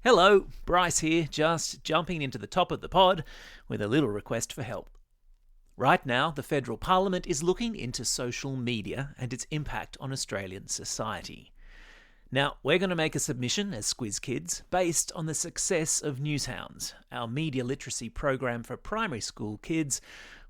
Hello, Bryce here, just jumping into the top of the pod with a little request for help. Right now, the Federal Parliament is looking into social media and its impact on Australian society. Now, we're going to make a submission as Squiz Kids based on the success of Newshounds, our media literacy program for primary school kids,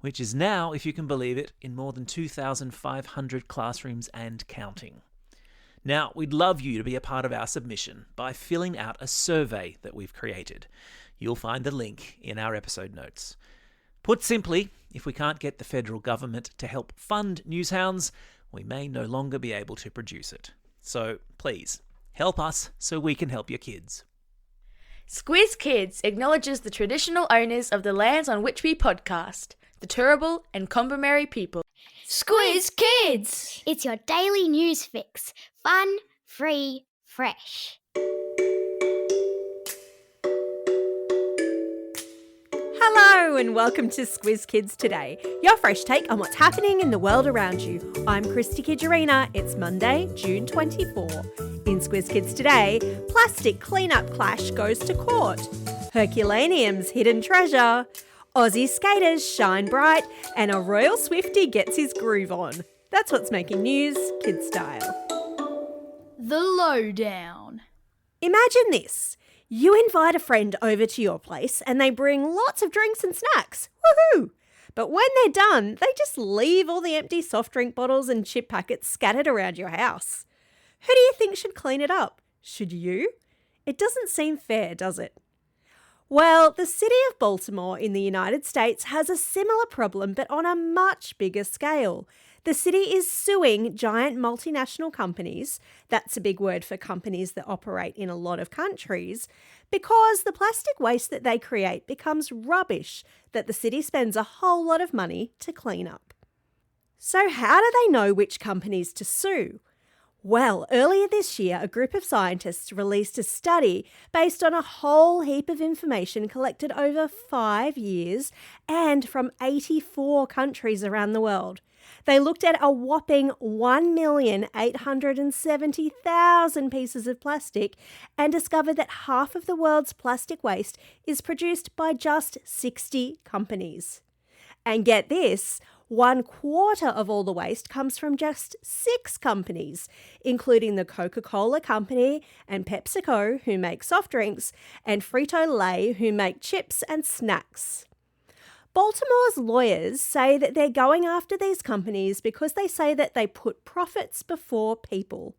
which is now, if you can believe it, in more than 2,500 classrooms and counting. Now, we'd love you to be a part of our submission by filling out a survey that we've created. You'll find the link in our episode notes. Put simply, if we can't get the federal government to help fund Newshounds, we may no longer be able to produce it. So please, help us so we can help your kids. Squiz Kids acknowledges the traditional owners of the lands on which we podcast, the Turrbal and Kombumerri people. Squiz Kids! It's your daily news fix. Fun, free, fresh. Hello and welcome to Squiz Kids Today, your fresh take on what's happening in the world around you. I'm Christy Kijarina. It's Monday, June 24. In Squiz Kids Today, plastic cleanup clash goes to court. Herculaneum's hidden treasure. Aussie skaters shine bright and a royal Swiftie gets his groove on. That's what's making news, kid style. The Lowdown. Imagine this. You invite a friend over to your place and they bring lots of drinks and snacks. Woohoo! But when they're done, they just leave all the empty soft drink bottles and chip packets scattered around your house. Who do you think should clean it up? Should you? It doesn't seem fair, does it? Well, the city of Baltimore in the United States has a similar problem, but on a much bigger scale. The city is suing giant multinational companies, that's a big word for companies that operate in a lot of countries, because the plastic waste that they create becomes rubbish that the city spends a whole lot of money to clean up. So how do they know which companies to sue? Well, earlier this year, a group of scientists released a study based on a whole heap of information collected over 5 years and from 84 countries around the world. They looked at a whopping 1,870,000 pieces of plastic and discovered that half of the world's plastic waste is produced by just 60 companies. And get this, 1/4 of all the waste comes from just 6 companies, including the Coca-Cola Company and PepsiCo, who make soft drinks, and Frito-Lay, who make chips and snacks. Baltimore's lawyers say that they're going after these companies because they say that they put profits before people.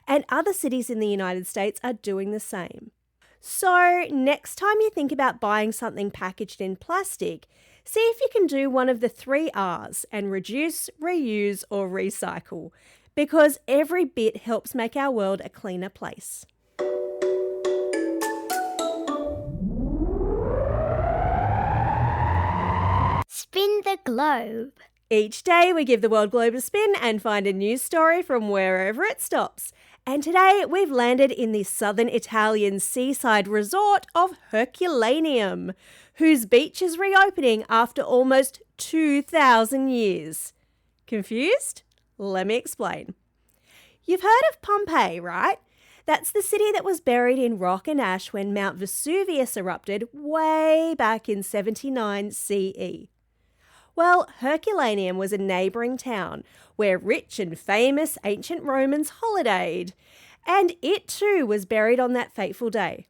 And other cities in the United States are doing the same. So next time you think about buying something packaged in plastic, see if you can do one of the 3 R's and reduce, reuse or recycle, because every bit helps make our world a cleaner place. Spin the globe. Each day we give the world globe a spin and find a news story from wherever it stops. And today we've landed in the southern Italian seaside resort of Herculaneum, whose beach is reopening after almost 2,000 years. Confused? Let me explain. You've heard of Pompeii, right? That's the city that was buried in rock and ash when Mount Vesuvius erupted way back in 79 CE. Well, Herculaneum was a neighbouring town where rich and famous ancient Romans holidayed, and it too was buried on that fateful day.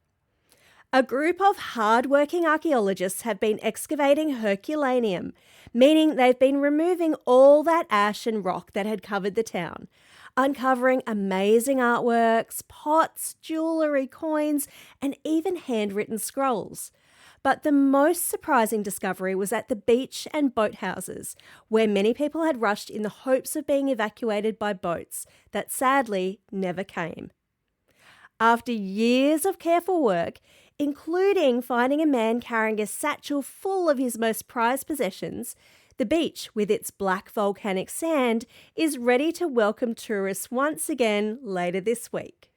A group of hard-working archaeologists have been excavating Herculaneum, meaning they've been removing all that ash and rock that had covered the town, uncovering amazing artworks, pots, jewellery, coins, and even handwritten scrolls. But the most surprising discovery was at the beach and boathouses, where many people had rushed in the hopes of being evacuated by boats that sadly never came. After years of careful work, including finding a man carrying a satchel full of his most prized possessions, the beach, with its black volcanic sand, is ready to welcome tourists once again later this week.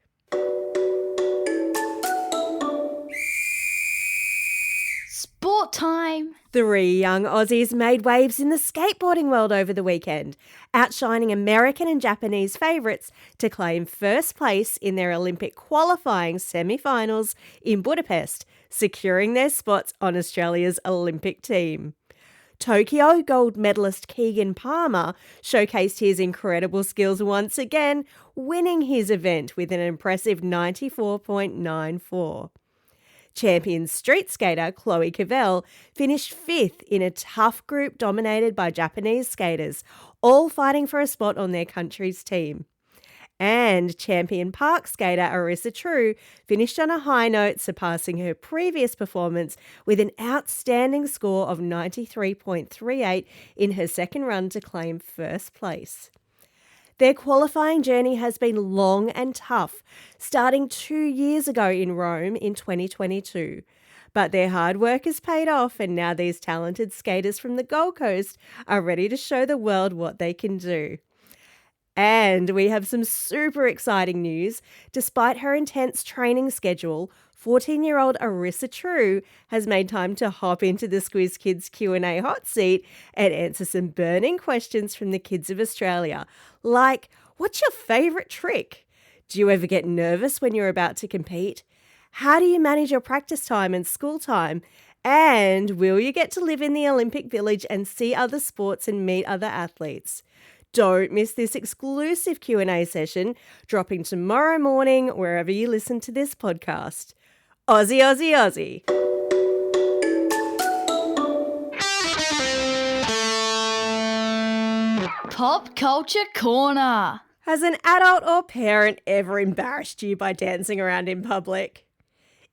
Sport sport time. 3 young Aussies made waves in the skateboarding world over the weekend, outshining American and Japanese favourites to claim first place in their Olympic qualifying semi-finals in Budapest, securing their spots on Australia's Olympic team. Tokyo gold medalist Keegan Palmer showcased his incredible skills once again, winning his event with an impressive 94.94. Champion street skater Chloe Cavell finished 5th in a tough group dominated by Japanese skaters, all fighting for a spot on their country's team. And champion park skater Arissa True finished on a high note, surpassing her previous performance with an outstanding score of 93.38 in her second run to claim first place. Their qualifying journey has been long and tough, starting 2 years ago in Rome in 2022. But their hard work has paid off, and now these talented skaters from the Gold Coast are ready to show the world what they can do. And we have some super exciting news. Despite her intense training schedule, 14-year-old Arissa True has made time to hop into the Squiz Kids Q&A hot seat and answer some burning questions from the kids of Australia, like, what's your favourite trick? Do you ever get nervous when you're about to compete? How do you manage your practice time and school time? And will you get to live in the Olympic Village and see other sports and meet other athletes? Don't miss this exclusive Q&A session, dropping tomorrow morning wherever you listen to this podcast. Aussie, Aussie, Aussie. Pop Culture Corner. Has an adult or parent ever embarrassed you by dancing around in public?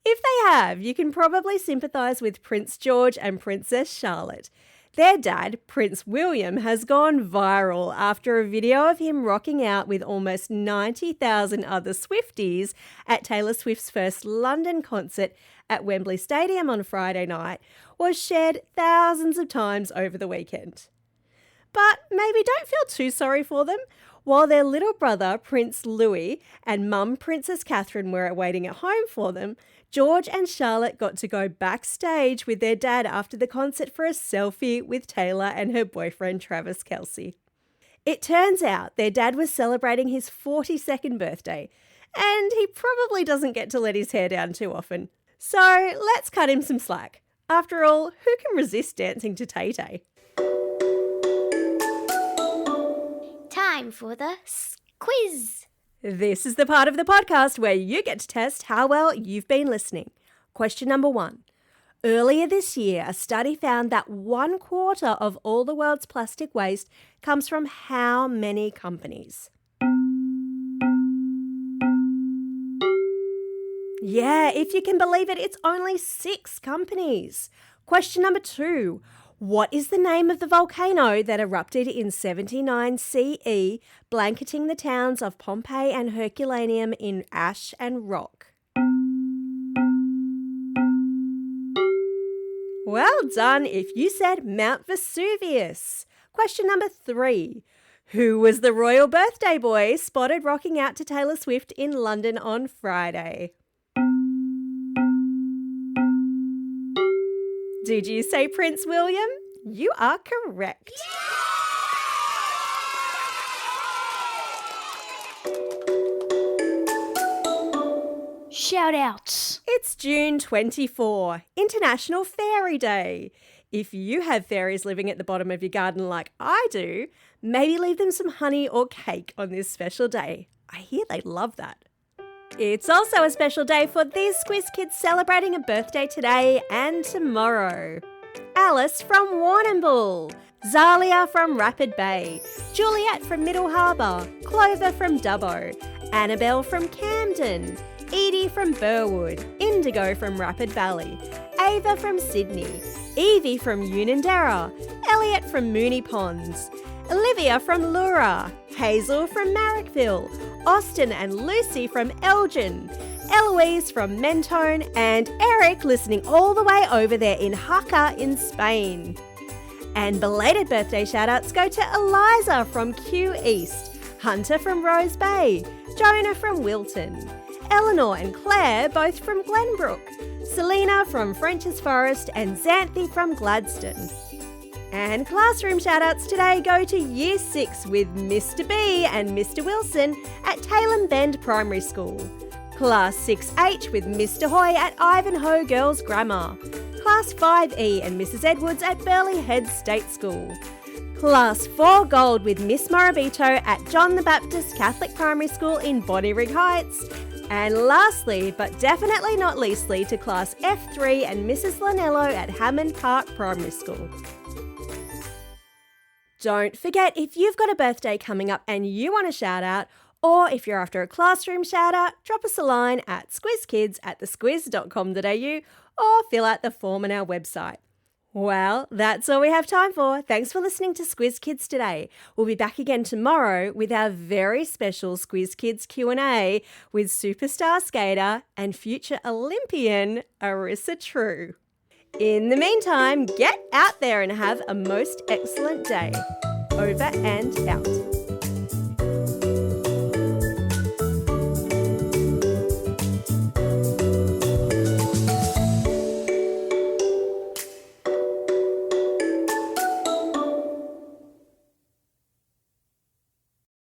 If they have, you can probably sympathise with Prince George and Princess Charlotte. Their dad, Prince William, has gone viral after a video of him rocking out with almost 90,000 other Swifties at Taylor Swift's first London concert at Wembley Stadium on Friday night was shared thousands of times over the weekend. But maybe don't feel too sorry for them. While their little brother, Prince Louis, and mum, Princess Catherine, were waiting at home for them, George and Charlotte got to go backstage with their dad after the concert for a selfie with Taylor and her boyfriend, Travis Kelce. It turns out their dad was celebrating his 42nd birthday, and he probably doesn't get to let his hair down too often. So let's cut him some slack. After all, who can resist dancing to Tay-Tay? Time for the quiz. This is the part of the podcast where you get to test how well you've been listening. Question number 1. Earlier this year, a study found that 1/4 of all the world's plastic waste comes from how many companies? Yeah, if you can believe it, it's only 6 companies. Question number 2. What is the name of the volcano that erupted in 79 CE, blanketing the towns of Pompeii and Herculaneum in ash and rock? Well done if you said Mount Vesuvius. Question number 3. Who was the royal birthday boy spotted rocking out to Taylor Swift in London on Friday? Did you say Prince William? You are correct. Shout outs. It's June 24, International Fairy Day. If you have fairies living at the bottom of your garden like I do, maybe leave them some honey or cake on this special day. I hear they love that. It's also a special day for these Squiz Kids celebrating a birthday today and tomorrow. Alice from Warrnambool, Zalia from Rapid Bay, Juliet from Middle Harbour, Clover from Dubbo, Annabelle from Camden, Edie from Burwood, Indigo from Rapid Valley, Ava from Sydney, Evie from Unanderra, Elliot from Moonee Ponds, Olivia from Lura, Hazel from Marrickville, Austin and Lucy from Elgin, Eloise from Mentone, and Eric listening all the way over there in Jaca in Spain. And belated birthday shout-outs go to Eliza from Kew East, Hunter from Rose Bay, Jonah from Wilton, Eleanor and Claire, both from Glenbrook, Selena from Frenchs Forest, and Xanthi from Gladstone. And classroom shout-outs today go to Year 6 with Mr. B and Mr. Wilson at Tailem Bend Primary School. Class 6H with Mr. Hoy at Ivanhoe Girls Grammar. Class 5E and Mrs. Edwards at Burleigh Head State School. Class 4 Gold with Miss Morabito at John the Baptist Catholic Primary School in Bonnyrigg Heights. And lastly, but definitely not leastly, to Class F3 and Mrs. Lanello at Hammond Park Primary School. Don't forget, if you've got a birthday coming up and you want a shout out, or if you're after a classroom shout out, drop us a line at squizkids@thesquiz.com.au or fill out the form on our website. Well, that's all we have time for. Thanks for listening to Squiz Kids today. We'll be back again tomorrow with our very special Squiz Kids Q&A with superstar skater and future Olympian Arissa True. In the meantime, get out there and have a most excellent day. Over and out.